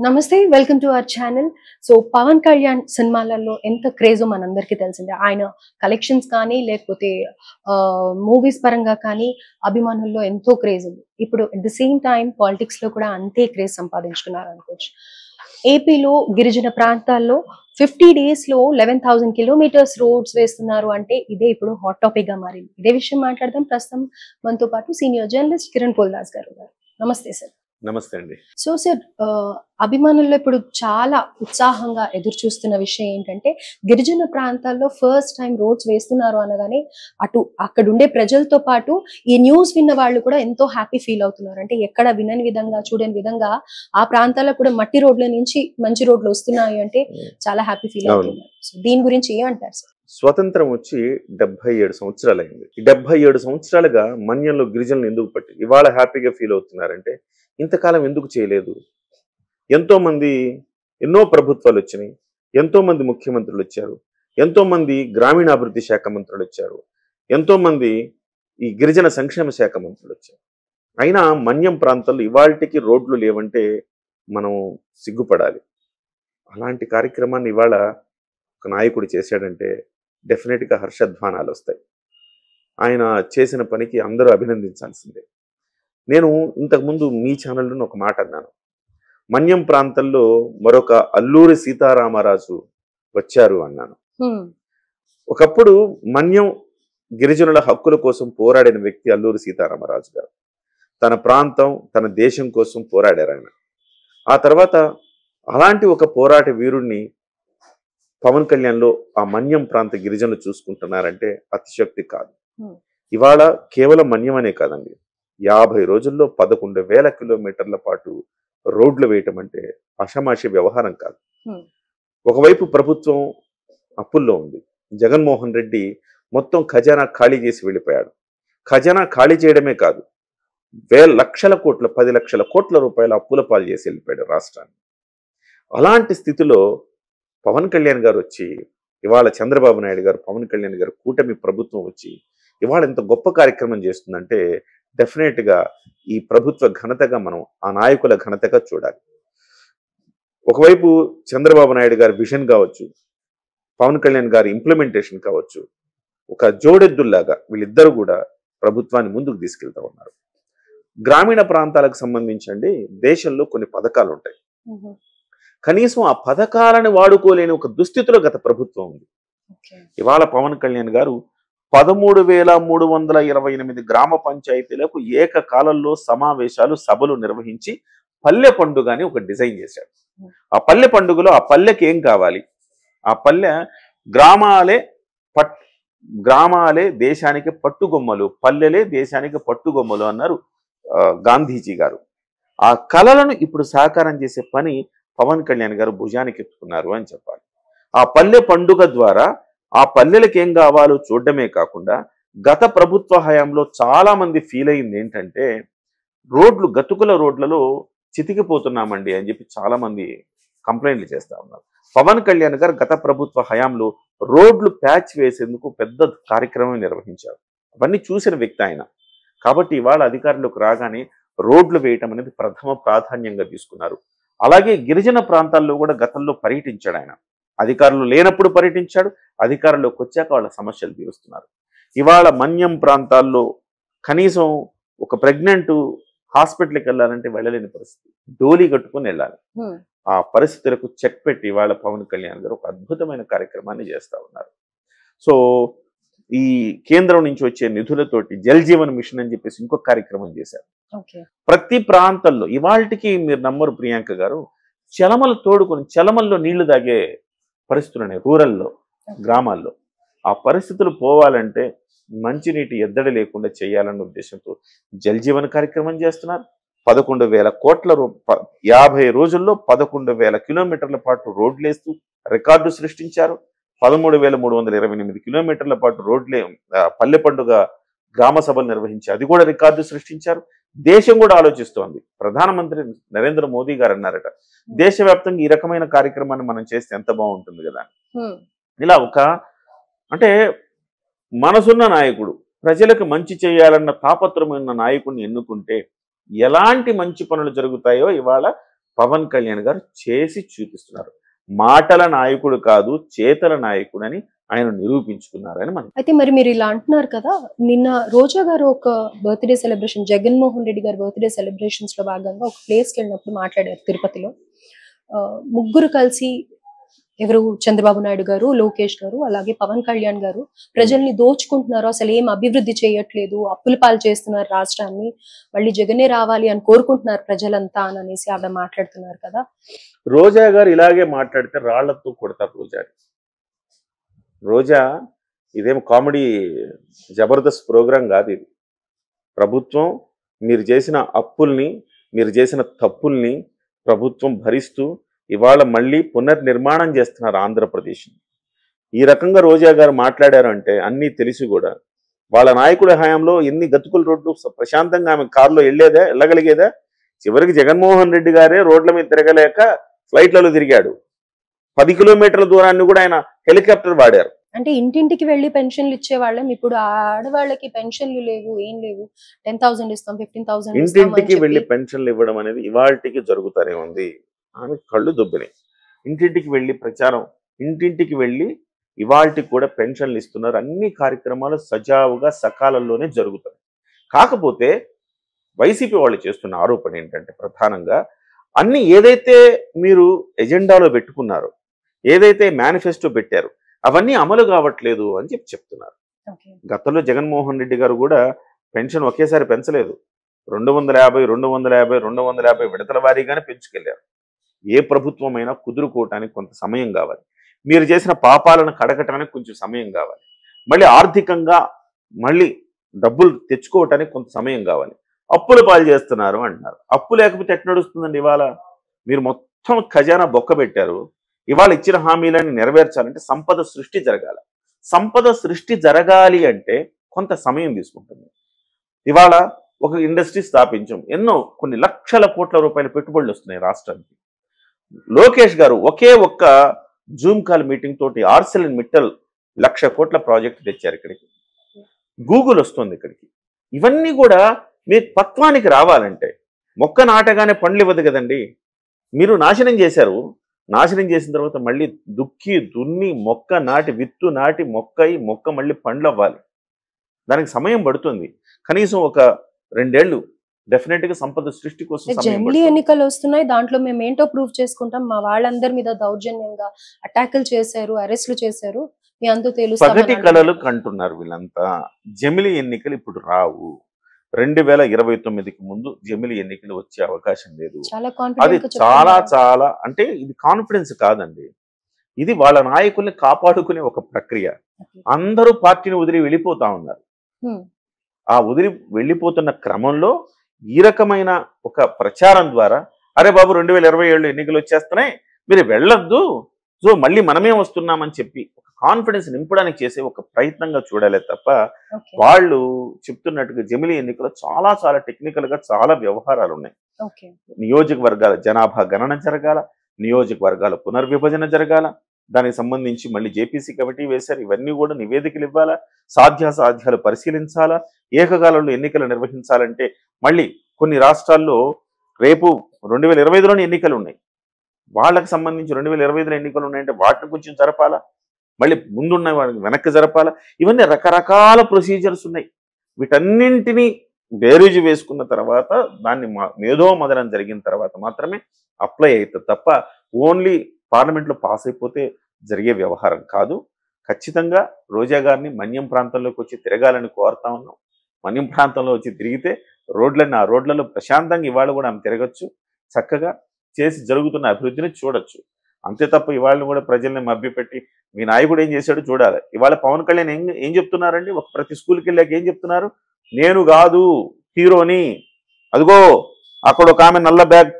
నమస్తే welcome to our channel. So Pawan Kalyan సినిమాలలో ఎంత క్రేజో మనందరికీ తెలిసిందే. ఆయన కలెక్షన్స్ కానీ లేకపోతే మూవీస్ పరంగా కానీ అభిమానుల్లో ఎంతో క్రేజ్ ఉంది. ఇప్పుడు at the same time politics లో కూడా అంతే క్రేజ్ సంపాదించుకున్నారు అనుకోవచ్చు. ఏపీలో గిరిజన ప్రాంతాల్లో 50 days లో 11,000 కిలోమీటర్స్ రోడ్స్ వేస్తున్నారు అంటే ఇదే ఇప్పుడు హాట్ టాపిక్ గా మారింది. ఇదే విషయం మాట్లాడదాం ప్రస్తుతం మనతో పాటు సీనియర్ జర్నలిస్ట్ కిరణ్ పోల్దాస్ గారు. నమస్తే సార్. నమస్తే అండి. సో సార్, అభిమానుల్లో ఇప్పుడు చాలా ఉత్సాహంగా ఎదురు చూస్తున్న విషయం ఏంటంటే గిరిజన ప్రాంతాల్లో ఫస్ట్ టైం రోడ్స్ వేస్తున్నారు అనగానే అక్కడ ఉండే ప్రజలతో పాటు ఈ న్యూస్ విన్న వాళ్ళు కూడా ఎంతో హ్యాపీ ఫీల్ అవుతున్నారు. అంటే ఎక్కడ వినని విధంగా చూడని విధంగా ఆ ప్రాంతాల్లో కూడా మట్టి రోడ్ల నుంచి మంచి రోడ్లు వస్తున్నాయి అంటే చాలా హ్యాపీ ఫీల్ అవుతున్నారు. సో దీని గురించి ఏమంటారు సార్? స్వతంత్రం వచ్చి 77 సంవత్సరాలు అయింది. ఈ 77 సంవత్సరాలుగా మన్యంలో గిరిజనులు ఎందుకు పట్టి ఇవాళ హ్యాపీగా ఫీల్ అవుతున్నారంటే ఇంతకాలం ఎందుకు చేయలేదు? ఎంతో మంది ఎన్నో ప్రభుత్వాలు వచ్చినాయి, ఎంతో మంది ముఖ్యమంత్రులు వచ్చారు, ఎంతో మంది గ్రామీణాభివృద్ధి శాఖ మంత్రులు వచ్చారు, ఎంతో మంది ఈ గిరిజన సంక్షేమ శాఖ మంత్రులు వచ్చారు. అయినా మన్యం ప్రాంతాల్లో ఇవాళకి రోడ్లు లేవంటే మనం సిగ్గుపడాలి. అలాంటి కార్యక్రమాన్ని ఇవాళ ఒక నాయకుడు చేశాడంటే డెఫినెట్గా హర్షధ్వానాలు వస్తాయి. ఆయన చేసిన పనికి అందరూ అభినందించాల్సిందే. నేను ఇంతకుముందు మీ ఛానల్లో ఒక మాట అన్నాను. మన్యం ప్రాంతంలో మరొక అల్లూరి సీతారామరాజు వచ్చారు అన్నాను. ఒకప్పుడు మన్యం గిరిజనుల హక్కుల కోసం పోరాడిన వ్యక్తి అల్లూరి సీతారామరాజు గారు. తన ప్రాంతం తన దేశం కోసం పోరాడారు ఆయన. ఆ తర్వాత అలాంటి ఒక పోరాట వీరుణ్ణి పవన్ కళ్యాణ్లో ఆ మన్యం ప్రాంత గిరిజనులు చూసుకుంటున్నారంటే అతిశక్తి కాదు. ఇవాళ కేవలం మన్యం అనే కాదండి, 50 రోజుల్లో 11,000 కిలోమీటర్ల పాటు రోడ్లు వేయటం అంటే అషమాషి వ్యవహారం కాదు. ఒకవైపు ప్రభుత్వం అప్పుల్లో ఉంది. జగన్మోహన్ రెడ్డి మొత్తం ఖజానా ఖాళీ చేసి వెళ్ళిపోయాడు. ఖజానా ఖాళీ చేయడమే కాదు, లక్షల కోట్ల 10 లక్షల కోట్ల రూపాయల అప్పుల పాలు చేసి వెళ్ళిపోయాడు రాష్ట్రాన్ని. అలాంటి స్థితిలో పవన్ కళ్యాణ్ గారు వచ్చి ఇవాళ చంద్రబాబు నాయుడు గారు, పవన్ కళ్యాణ్ గారు కూటమి ప్రభుత్వం వచ్చి ఇవాళ ఎంత గొప్ప కార్యక్రమం చేస్తుందంటే డెఫినెట్గా ఈ ప్రభుత్వ ఘనతగా మనం ఆ నాయకుల ఘనతగా చూడాలి. ఒకవైపు చంద్రబాబు నాయుడు గారి విజన్ కావచ్చు, పవన్ కళ్యాణ్ గారి ఇంప్లిమెంటేషన్ కావచ్చు, ఒక జోడెద్దుల్లాగా వీళ్ళిద్దరూ కూడా ప్రభుత్వాన్ని ముందుకు తీసుకెళ్తా ఉన్నారు. గ్రామీణ ప్రాంతాలకు సంబంధించండి దేశంలో కొన్ని పథకాలు ఉంటాయి. కనీసం ఆ పథకాలను వాడుకోలేని ఒక దుస్థితిలో గత ప్రభుత్వం ఉంది. ఇవాళ పవన్ కళ్యాణ్ గారు 13,328 గ్రామ పంచాయతీలకు ఏకకాలంలో సమావేశాలు సభలు నిర్వహించి పల్లె పండుగ అని ఒక డిజైన్ చేశాడు. ఆ పల్లె పండుగలో ఆ పల్లెకి ఏం కావాలి, ఆ పల్లె గ్రామాలే దేశానికి పట్టుగొమ్మలు, పల్లెలే దేశానికి పట్టుగొమ్మలు అన్నారు గాంధీజీ గారు. ఆ కళలను ఇప్పుడు సాకారం చేసే పని పవన్ కళ్యాణ్ గారు భుజానికి ఎత్తుకున్నారు అని చెప్పాలి. ఆ పల్లె పండుగ ద్వారా ఆ పల్లెలకు ఏం కావాలో చూడడమే కాకుండా గత ప్రభుత్వ హయాంలో చాలా మంది ఫీల్ అయింది ఏంటంటే గతుకుల రోడ్లలో చితికిపోతున్నామండి అని చెప్పి చాలా మంది కంప్లైంట్లు చేస్తా ఉన్నారు. పవన్ కళ్యాణ్ గారు గత ప్రభుత్వ హయాంలో రోడ్లు ప్యాచ్ వేసేందుకు పెద్ద కార్యక్రమం నిర్వహించారు. అవన్నీ చూసిన వ్యక్తి ఆయన. కాబట్టి ఇవాళ అధికారంలోకి రాగానే రోడ్లు వేయటం అనేది ప్రథమ ప్రాధాన్యంగా తీసుకున్నారు. అలాగే గిరిజన ప్రాంతాల్లో కూడా గతంలో పర్యటించాడు ఆయన. అధికారులు లేనప్పుడు పర్యటించాడు, అధికారంలోకి వచ్చాక వాళ్ళ సమస్యలు తీరుస్తున్నారు. ఇవాళ మన్యం ప్రాంతాల్లో కనీసం ఒక ప్రెగ్నెంట్ హాస్పిటల్కి వెళ్ళాలంటే వెళ్ళలేని పరిస్థితి, డోలీ కట్టుకుని వెళ్ళాలి. ఆ పరిస్థితులకు చెక్ పెట్టి ఇవాళ పవన్ కళ్యాణ్ గారు ఒక అద్భుతమైన కార్యక్రమాన్ని చేస్తూ ఉన్నారు. సో ఈ కేంద్రం నుంచి వచ్చే నిధులతోటి జల్ జీవన్ మిషన్ అని చెప్పేసి ఇంకొక కార్యక్రమం చేశారు. ప్రతి ప్రాంతాల్లో ఇవాళకి మీరు నమ్మరు ప్రియాంక గారు, చలమల్లో నీళ్లు తాగే పరిస్థితులు ఉన్నాయి రూరల్లో, గ్రామాల్లో. ఆ పరిస్థితులు పోవాలంటే మంచినీటి ఎద్దడి లేకుండా చేయాలన్న ఉద్దేశంతో జల్ జీవన్ కార్యక్రమం చేస్తున్నారు. 11,000 కోట్ల 50 రోజుల్లో 11,000 కిలోమీటర్ల పాటు రోడ్లేస్తూ రికార్డు సృష్టించారు. 13,328 కిలోమీటర్ల పాటు పల్లె పండుగ గ్రామ సభలు నిర్వహించి అది కూడా రికార్డు సృష్టించారు. దేశం కూడా ఆలోచిస్తోంది. ప్రధానమంత్రి నరేంద్ర మోదీ గారు అన్నారట, దేశవ్యాప్తంగా ఈ రకమైన కార్యక్రమాన్ని మనం చేస్తే ఎంత బాగుంటుంది కదా. ఇలా అంటే మనసున్న నాయకుడు, ప్రజలకు మంచి చేయాలన్న తాపత్రమైన నాయకుడిని ఎన్నుకుంటే ఎలాంటి మంచి పనులు జరుగుతాయో ఇవాళ పవన్ కళ్యాణ్ గారు చేసి చూపిస్తున్నారు. మాటల నాయకుడు కాదు, చేతల నాయకుడు అని ఆయన నిరూపించుకున్నారని మనం. అయితే మరి మీరు ఇలా అంటున్నారు కదా, నిన్న రోజా గారు ఒక బర్త్డే సెలబ్రేషన్, జగన్మోహన్ రెడ్డి గారి బర్త్డే సెలబ్రేషన్స్ లో భాగంగా ఒక ప్లేస్కి వెళ్ళినప్పుడు మాట్లాడారు తిరుపతిలో. ముగ్గురు కలిసి, ఎవరు, చంద్రబాబు నాయుడు గారు, లోకేష్ గారు, అలాగే పవన్ కళ్యాణ్ గారు ప్రజల్ని దోచుకుంటున్నారు, అసలు ఏం అభివృద్ధి చేయట్లేదు, అప్పుల పాలు చేస్తున్నారు రాష్ట్రాన్ని, మళ్ళీ జగనే రావాలి అని కోరుకుంటున్నారు ప్రజలంతా అని అనేసి ఆవిడ మాట్లాడుతున్నారు కదా. రోజా గారు ఇలాగే మాట్లాడితే రాళ్లతో కొడతారు రోజా. రోజా ఇదేం కామెడీ జబర్దస్త్ ప్రోగ్రాం కాదు ఇది. ప్రభుత్వం మీరు చేసిన అప్పుల్ని, మీరు చేసిన తప్పుల్ని ప్రభుత్వం భరిస్తూ ఇవాళ మళ్ళీ పునర్నిర్మాణం చేస్తున్నారు ఆంధ్రప్రదేశ్ని. ఈ రకంగా రోజా గారు మాట్లాడారు అంటే అన్నీ తెలిసి కూడా వాళ్ళ నాయకుడి హయాంలో ఎన్ని గతుకుల రోడ్లు ప్రశాంతంగా ఆమె కారులో వెళ్ళగలిగేదా? చివరికి జగన్మోహన్ రెడ్డి గారే రోడ్ల మీద తిరగలేక ఫ్లైట్లలో తిరిగాడు. 10 కిలోమీటర్ల దూరాన్ని కూడా ఆయన హెలికాప్టర్ వాడారు. అంటే ఇంటింటికి వెళ్ళి పెన్షన్లు ఇచ్చేవాళ్ళం, ఇప్పుడు ఆడవాళ్ళకి పెన్షన్లు లేవు, ఏం లేవు. 10,000 ఇస్తాం, 15,000 ఇంటింటికి వెళ్ళి పెన్షన్లు ఇవ్వడం అనేది ఇవాళకి జరుగుతూనే ఉంది. ఆమె కళ్ళు దొబ్బినాయి. ఇంటింటికి వెళ్ళి ప్రచారం, ఇంటింటికి వెళ్ళి ఇవాళకి కూడా పెన్షన్లు ఇస్తున్నారు. అన్ని కార్యక్రమాలు సజావుగా సకాలంలోనే జరుగుతాయి. కాకపోతే వైసీపీ వాళ్ళు చేస్తున్న ఆరోపణ ఏంటంటే ప్రధానంగా అన్ని ఏదైతే మీరు ఎజెండాలో పెట్టుకున్నారో, ఏదైతే మేనిఫెస్టో పెట్టారో అవన్నీ అమలు కావట్లేదు అని చెప్తున్నారు. గతంలో జగన్మోహన్ రెడ్డి గారు కూడా పెన్షన్ ఒకేసారి పెంచలేదు. 250, 250, 250 విడతల వారీగానే పెంచుకెళ్లారు. ఏ ప్రభుత్వమైనా కుదురుకోవటానికి కొంత సమయం కావాలి. మీరు చేసిన పాపాలను కడగటానికి కొంచెం సమయం కావాలి. మళ్ళీ ఆర్థికంగా మళ్ళీ డబ్బులు తెచ్చుకోవటానికి కొంత సమయం కావాలి. అప్పుల పాలు చేస్తున్నారు అంటున్నారు. అప్పు లేకపోతే ఎట్లా నడుస్తుందండి? ఇవాళ మీరు మొత్తం ఖజానా బొక్క పెట్టారు. ఇవాళ ఇచ్చిన హామీలను నెరవేర్చాలంటే సంపద సృష్టి జరగాలి. సంపద సృష్టి జరగాలి అంటే కొంత సమయం తీసుకుంటుంది. ఇవాళ ఒక ఇండస్ట్రీ స్థాపించాం, కొన్ని లక్షల కోట్ల రూపాయల పెట్టుబడులు వస్తున్నాయి రాష్ట్రానికి. లోకేష్ గారు ఒకే ఒక్క జూమ్ కాల్ మీటింగ్ తోటి ఆర్సెల్ మిట్టల్ 1,00,000 కోట్ల ప్రాజెక్ట్ తెచ్చారు ఇక్కడికి. గూగుల్ వస్తుంది ఇక్కడికి. ఇవన్నీ కూడా మీ పక్వానికి రావాలంటే మొక్క నాటగానే పండ్లు ఇవ్వదు కదండి. మీరు నాశనం చేశారు. నాశనం చేసిన తర్వాత మళ్ళీ దుక్కి దున్ని మొక్క నాటి, విత్తు నాటి, మొక్క మళ్ళీ పండ్లు అవ్వాలి. దానికి సమయం పడుతుంది. కనీసం ఒక 2 ఏళ్ళు డెఫినెట్ గా సంపద సృష్టి కోసం. జమిలీ ఎన్నికలు వస్తున్నాయి, దాంట్లో మేము ఏంటో ప్రూవ్ చేసుకుంటాం, మా వాళ్ళందరి మీద దౌర్జన్యంగా అటాకులు చేశారు, అరెస్టులు చేశారు, మీ అంతా తెలుసు. పగటి కళలు కంటున్నారు వీళ్ళంతా. జమిలీ ఎన్నికలు ఇప్పుడు రావు. 2029కి ముందు జమిలీ ఎన్నికలు వచ్చే అవకాశం లేదు. అది చాలా అంటే ఇది కాన్ఫిడెన్స్ కాదండి, ఇది వాళ్ళ నాయకుల్ని కాపాడుకునే ఒక ప్రక్రియ. అందరూ పార్టీని వదిలి వెళ్ళిపోతా ఉన్నారు. ఆ వదిలి వెళ్ళిపోతున్న క్రమంలో ఈ రకమైన ఒక ప్రచారం ద్వారా, అరే బాబు 2027 ఎన్నికలు వచ్చేస్తున్నాయి, మీరు వెళ్ళొద్దు, సో మళ్ళీ మనమే వస్తున్నామని చెప్పి ఒక కాన్ఫిడెన్స్ నింపడానికి చేసే ఒక ప్రయత్నంగా చూడాలి తప్ప, వాళ్ళు చెప్తున్నట్టుగా జమిలీ ఎన్నికలు చాలా టెక్నికల్ గా చాలా వ్యవహారాలు ఉన్నాయి. నియోజకవర్గాల జనాభా గణన జరగాల, నియోజకవర్గాల పునర్విభజన జరగాల, దానికి సంబంధించి మళ్ళీ జేపీసీ కమిటీ వేశారు. ఇవన్నీ కూడా నివేదికలు ఇవ్వాలా, సాధ్యాసాధ్యాలు పరిశీలించాలా. ఏకకాలంలో ఎన్నికలు నిర్వహించాలంటే మళ్ళీ కొన్ని రాష్ట్రాల్లో రేపు 2025లోని ఎన్నికలు ఉన్నాయి, వాళ్ళకి సంబంధించి 2025లో ఎన్నికలు ఉన్నాయంటే వాటిని కొంచెం జరపాలా, మళ్ళీ ముందున్న వాళ్ళకి వెనక్కి జరపాలా. ఇవన్నీ రకరకాల ప్రొసీజర్స్ ఉన్నాయి. వీటన్నింటినీ బేరీజు వేసుకున్న తర్వాత దాన్ని మేధోమదనం జరిగిన తర్వాత మాత్రమే అప్లై అవుతుంది తప్ప ఓన్లీ పార్లమెంట్లో పాస్ అయిపోతే జరిగే వ్యవహారం కాదు. ఖచ్చితంగా రోజా గారిని మన్యం ప్రాంతంలోకి వచ్చి తిరగాలని కోరుతా ఉన్నాం. మన్యం ప్రాంతంలో వచ్చి తిరిగితే ఆ రోడ్లలో ప్రశాంతంగా ఇవాళ కూడా ఆమె తిరగచ్చు, చక్కగా చేసి జరుగుతున్న అభివృద్ధిని చూడొచ్చు. అంతే తప్ప ఇవాళ కూడా ప్రజల్ని మభ్యపెట్టి మీ నాయకుడు ఏం చేశాడు చూడాలి. ఇవాళ పవన్ కళ్యాణ్ ఏం చెప్తున్నారండి? ఒక ప్రతి స్కూల్కి వెళ్ళాక ఏం చెప్తున్నారు? నేను కాదు హీరోని, అదిగో అక్కడ ఒక ఆమె నల్ల బ్యాగ్